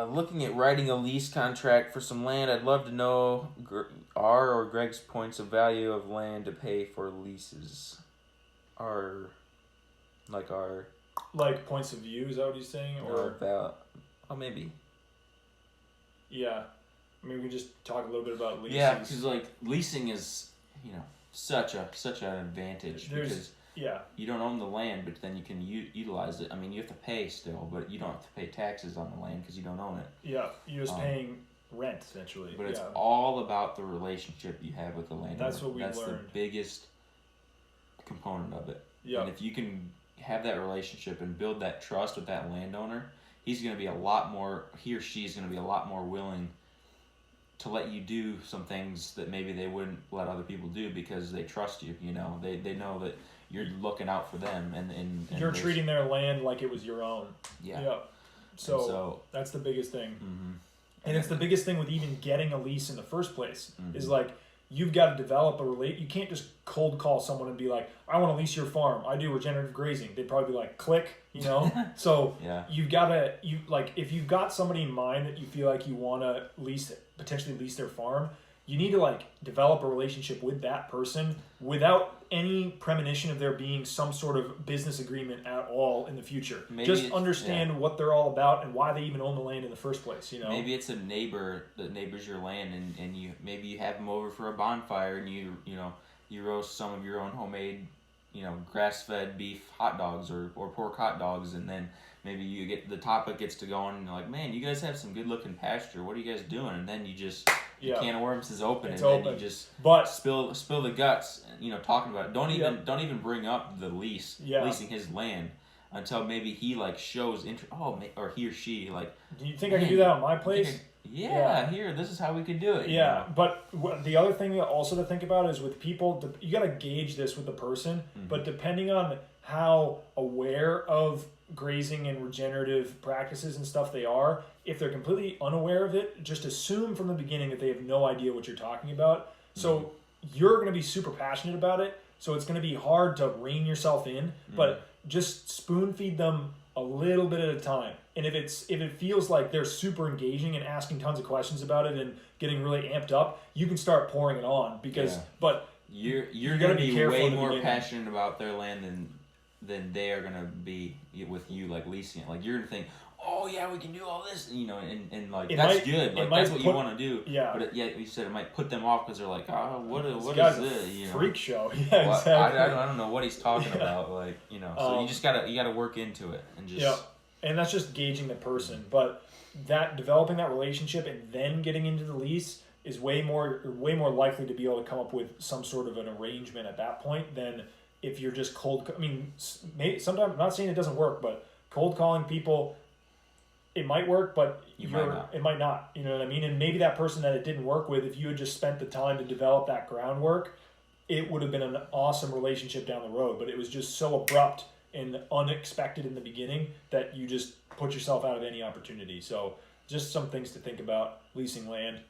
Looking at writing a lease contract for some land, I'd love to know our or Greg's points of value of land to pay for leases. Our Like points of view, is that what he's saying? Or about, maybe. Yeah. I mean, we can just talk a little bit about leases. Yeah, because like leasing is, such an advantage because you don't own the land, but then you can utilize it. I mean, you have to pay still, but you don't have to pay taxes on the land because you don't own it. Yeah, you're just paying rent essentially. But it's all about the relationship you have with the landowner. That's what we learned. That's the biggest component of it. Yeah. And if you can have that relationship and build that trust with that landowner, he or she is going to be a lot more willing to let you do some things that maybe they wouldn't let other people do because they trust you. They know that you're looking out for them and you're treating their land like it was your own. Yeah. So that's the biggest thing. Mm-hmm. And it's the biggest thing with even getting a lease in the first place is like you've got to develop you can't just cold call someone and be like, I want to lease your farm. I do regenerative grazing. They'd probably be like, click, So you've got to, if you've got somebody in mind that you feel like you want to potentially lease their farm, you need to develop a relationship with that person without any premonition of there being some sort of business agreement at all in the future. Just understand what they're all about and why they even own the land in the first place. Maybe it's a neighbor that neighbors your land, and you maybe you have them over for a bonfire, and you roast some of your own homemade, grass-fed beef hot dogs or pork hot dogs, and then maybe the topic gets to going, and you're like, man, you guys have some good-looking pasture. What are you guys doing? And then you just the can of worms is open, then you just spill the guts. Talking about it. Don't even bring up the leasing his land until maybe he shows interest. Or he or she do you think I can do that on my place? Here, this is how we could do it. Yeah, but the other thing also to think about is with people, you got to gauge this with the person, but depending on how aware of grazing and regenerative practices and stuff they are, if they're completely unaware of it, just assume from the beginning that they have no idea what you're talking about. So you're going to be super passionate about it, so it's going to be hard to rein yourself in, but just spoon feed them a little bit at a time. And if it feels like they're super engaging and asking tons of questions about it and getting really amped up, you can start pouring it on but you're going to be way more passionate about their land than they are going to be with you leasing it. You're going to think, oh yeah, we can do all this, that's good. That's what you want to do. Yeah. But you said it might put them off because they're like, oh, what is this? Freak show. Yeah, exactly. I don't know what he's talking about. So you just gotta work into it and just. Yeah, and that's just gauging the person. But that developing that relationship and then getting into the lease is way more likely to be able to come up with some sort of an arrangement at that point than if you're just cold. I mean, sometimes I'm not saying it doesn't work, but cold calling people. It might work, but it might not. You know what I mean? And maybe that person that it didn't work with, if you had just spent the time to develop that groundwork, it would have been an awesome relationship down the road. But it was just so abrupt and unexpected in the beginning that you just put yourself out of any opportunity. So just some things to think about leasing land.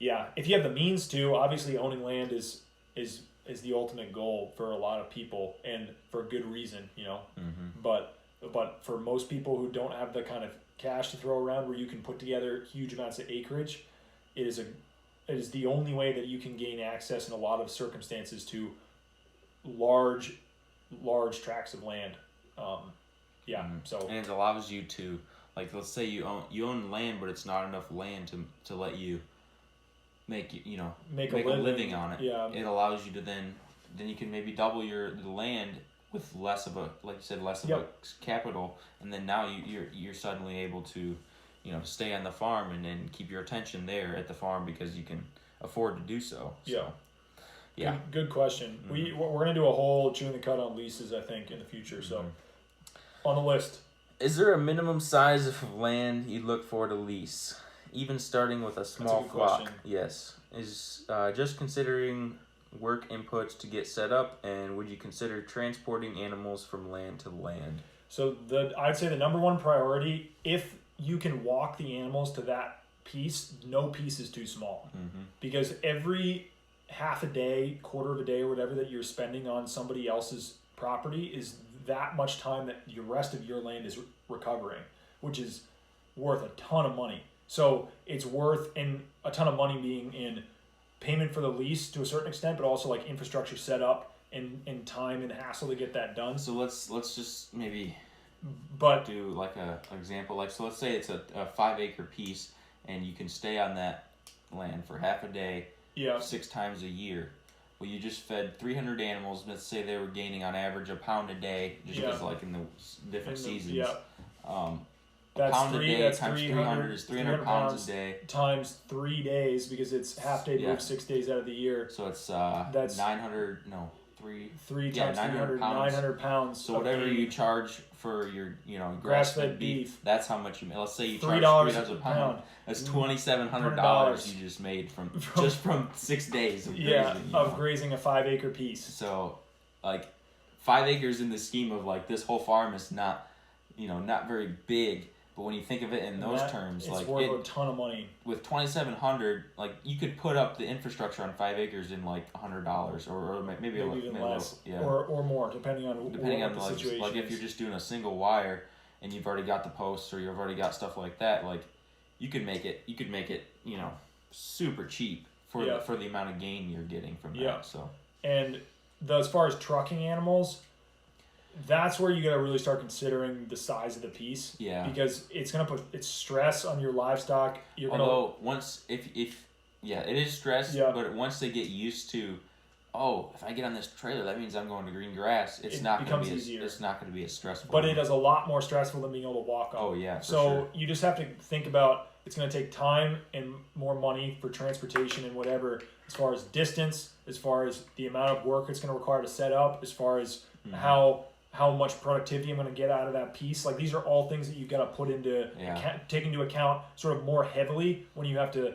If you have the means to, obviously owning land is the ultimate goal for a lot of people and for good reason, But for most people who don't have the kind of cash to throw around where you can put together huge amounts of acreage, it is the only way that you can gain access in a lot of circumstances to large tracts of land. So and it allows you to let's say you own land, but it's not enough land to let you make a living on it. Yeah. It allows you to then you can maybe double the land with less of a, like you said, a capital, and then now you're suddenly able to, stay on the farm and then keep your attention there at the farm because you can afford to do so. Yeah. Good question. We're gonna do a whole Chewing the Cud on leases, I think, in the future. So on the list. Is there a minimum size of land you look for to lease, even starting with a small flock? Question. Yes. Is just considering work inputs to get set up, and would you consider transporting animals from land to land? So I'd say the number one priority, if you can walk the animals to that piece, no piece is too small. Because every half a day, quarter of a day, or whatever that you're spending on somebody else's property is that much time that the rest of your land is recovering, which is worth a ton of money. So it's worth in a ton of money being in payment for the lease to a certain extent, but also like infrastructure set up and time and hassle to get that done. So let's just maybe But do like a example. Like, so let's say it's a 5-acre piece, and you can stay on that land for half a day, yeah, 6 times a year. Well, you just fed 300 animals. Let's say they were gaining on average a pound a day, just Yeah. because like in the different seasons. Yeah. A That's pound three- a day that's times 300 is 300 pounds a day. times 3 days because it's half day Yeah. move 6 days out of the year. So it's That's 900. No, 3. 3 Yeah, times 900 300, pounds. 900 pounds. So of whatever gain. you charge for your grass-fed Grass-fed beef, beef. that's how much you make. Let's say you charge $3 $3 a a pound. pound. That's $2,700 you just made from 6 days of grazing. Yeah, of grazing a 5-acre piece. So, like, 5 acres in the scheme of like this whole farm is not, not very big. But when you think of it in those terms, it's like worth a ton of money. with $2,700, like you could put up the infrastructure on 5 acres in like $100 or maybe even less, yeah, or more, depending on what the like, situation like if is. you're just doing a single wire and you've already got the posts or you've already got stuff like that, like you could make it super cheap for Yeah. the amount of gain you're getting from that. Yeah. So And as far as trucking animals, that's where you got to really start considering the size of the piece. Yeah. Because it's gonna put stress on your livestock. You're gonna although once if it is stress, Yeah. but once they get used to, if I get on this trailer, that means I'm going to green grass. It's It not going becomes to be easier. it's not going to be as stressful. but it is a lot more stressful than being able to walk on. Oh yeah, for So sure. you just have to think about it's going to take time and more money for transportation and whatever, as far as distance, as far as the amount of work it's going to require to set up, as far as how much productivity I'm going to get out of that piece. Like these are all things that you got to put into take into account sort of more heavily when you have to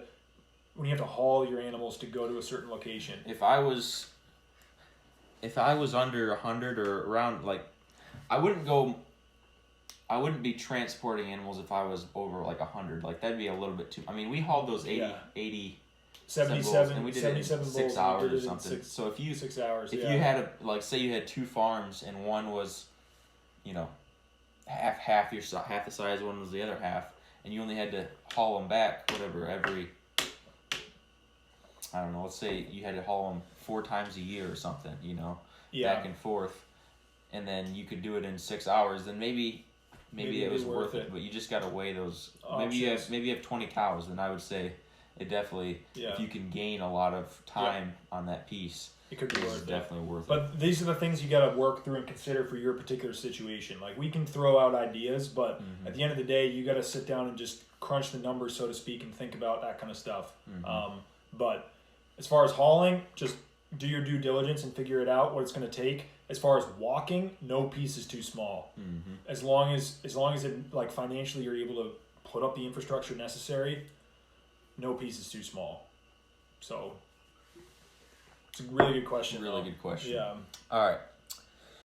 haul your animals to go to a certain location. If I was under 100 or around, like, I wouldn't be transporting animals if I was over like 100. Like that'd be a little bit too. I mean, we hauled those 80 77 and we did it in 6 bulls, hours we did or it in something. So if you 6 hours, if you had say you had 2 farms and one was, half the size, one was the other half, and you only had to haul them back every, I don't know, let's say you had to haul them 4 times a year or something, back and forth, and then you could do it in 6 hours, then maybe it was worth it. But you just got to weigh those. Options. Maybe you have 20 cows, then I would say it definitely, if you can gain a lot of time on that piece, it could be it's worth it. definitely worth it. But these are the things you got to work through and consider for your particular situation. Like we can throw out ideas, but at the end of the day, you got to sit down and just crunch the numbers, so to speak, and think about that kind of stuff. But as far as hauling, just do your due diligence and figure it out what it's going to take. As far as walking, no piece is too small. As long as it, like, financially you're able to put up the infrastructure necessary, no piece is too small. So it's a really good question. Really good question. Yeah. All right.